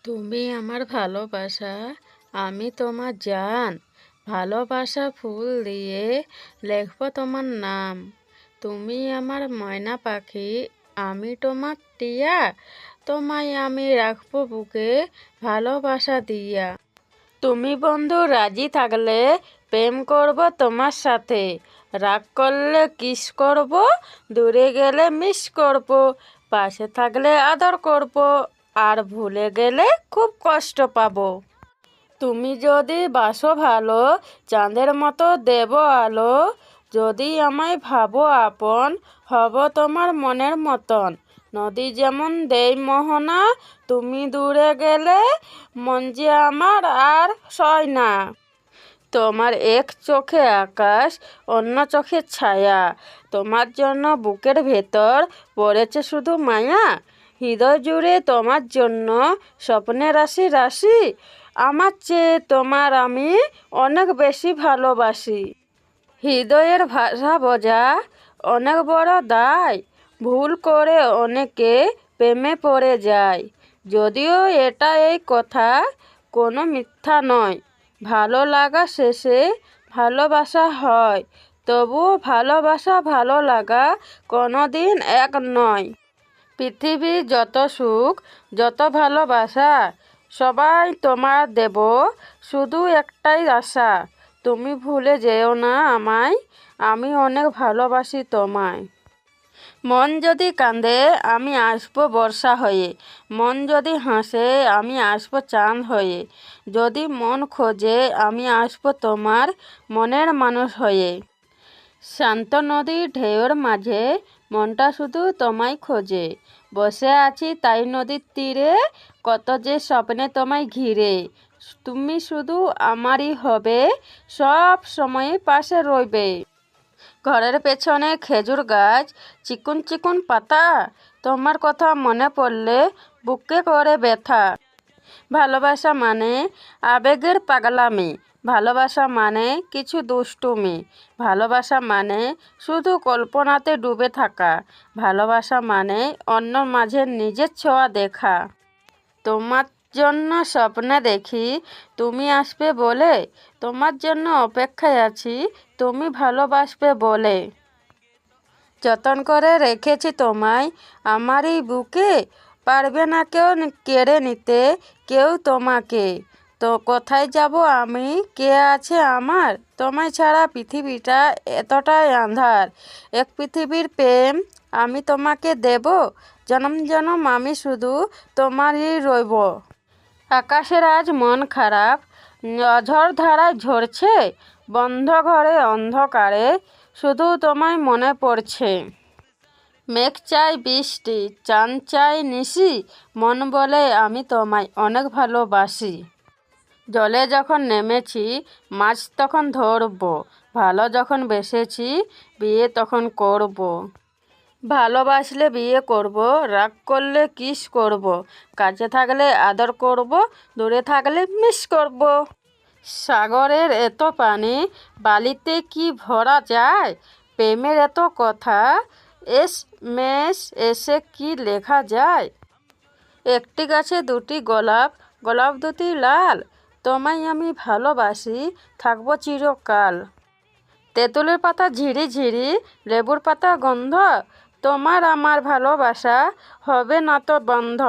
তুমি আমার ভালোবাসা, আমি তোমার জান। ভালোবাসা ফুল দিয়ে লিখব তোমার নাম। তুমি আমার ময়না পাখি, আমি তোমার টিয়া। তোমায় আমি রাখবো বুকে ভালোবাসা দিয়া। তুমি বন্ধু রাজি থাকলে প্রেম করব তোমার সাথে। রাগ করলে কিস করব, দূরে গেলে মিস করব, পাশে থাকলে আদর করব, আর ভুলে গেলে খুব কষ্ট পাবো। তুমি যদি বাসো ভালো, চাঁদের মতো দেব আলো। যদি আমায় ভাবো আপন, হব তোমার মনের মতন। নদী যেমন দেয় মোহনা, তুমি দূরে গেলে মন যে আমার আর সয় না। তোমার এক চোখে আকাশ, অন্য চোখে ছায়া। তোমার জন্য বুকের ভেতর পড়েছে শুধু মায়া। হৃদয় জুড়ে তোমার জন্য স্বপ্নে রাশি রাশি। আমার চেয়ে তোমার আমি অনেক বেশি ভালোবাসি। হৃদয়ের ভাষা বোঝা অনেক বড় দায়। ভুল করে অনেকে প্রেমে পড়ে যায়। যদিও এই কথা কোনো মিথ্যা নয়। ভালো লাগা শেষে ভালোবাসা হয়, তবুও ভালোবাসা ভালো লাগা কোনো দিন এক নয়। পৃথিবীর যত সুখ, যত ভালোবাসা, সবাই তোমার দেব, শুধু একটাই আশা। তুমি ভুলে যেও না আমায়, আমি অনেক ভালোবাসি তোমায়। মন যদি কাঁদে আমি আসবো বর্ষা হয়ে, মন যদি হাসে আমি আসবো চাঁদ হয়ে। যদি মন খোঁজে আমি আসবো তোমার মনের মানুষ হয়ে। শান্ত নদীর ঢেউর মাঝে মনটা শুধু তোমায় খোঁজে। বসে আছি তাই নদীর তীরে, কত যে স্বপ্নে তোমায় ঘিরে। তুমি শুধু আমারই হবে, সব সময় পাশে রইবে। ঘরের পেছনে খেজুর গাছ, চিকুন চিকুন পাতা, তোমার কথা মনে পড়লে বুকে করে ব্যথা। ভালোবাসা মানে আবেগের পাগলামি, ভালোবাসা মানে কিছু দুষ্টুমি, ভালোবাসা মানে শুধু কল্পনাতে ডুবে থাকা, ভালোবাসা মানে অন্য মাঝে নিজের ছোঁয়া দেখা। তোমার জন্য স্বপ্নে দেখি তুমি আসবে বলে, তোমার জন্য অপেক্ষায় আছি তুমি ভালোবাসবে বলে। যতন করে রেখেছি তোমায় আমারই বুকে, পারবে না কেউ কেড়ে নিতে, কেউ তোমাকে। তো কোথায় যাব আমি, কে আছে আমার, তোমায় ছাড়া পৃথিবীটা এতটাই আঁধার। এক পৃথিবীর প্রেম আমি তোমাকে দেব, জনম জনম আমি শুধু তোমারই রইব। আকাশের আজ মন খারাপ, অঝোর ধারায় ঝরছে, বন্ধ ঘরে অন্ধকারে শুধু তোমায় মনে পড়ছে। মেঘ চাই বৃষ্টি, চাঁদ চাই নিশি, মন বলে আমি তোমায় অনেক ভালোবাসি। জলে যখন নেমেছি মাছ তখন ধরবো, ভালো যখন বেসেছি বিয়ে তখন করব। ভালোবাসলে বিয়ে করব, রাগ করলে কিস করব, কাছে থাকলে আদর করব, দূরে থাকলে মিস করব। সাগরের এত পানি বালিতে কি ভরা যায়, প্রেমের এত কথা এস মেস এসে কি লেখা যায়। একটি গাছে দুটি গোলাপ, গোলাপ দুটি লাল, তোমায় আমি ভালোবাসি থাকবো চিরকাল। তেঁতুলের পাতা ঝিরি ঝিরি, লেবুর পাতা গন্ধ, তোমার আমার ভালোবাসা হবে না তো বন্ধ।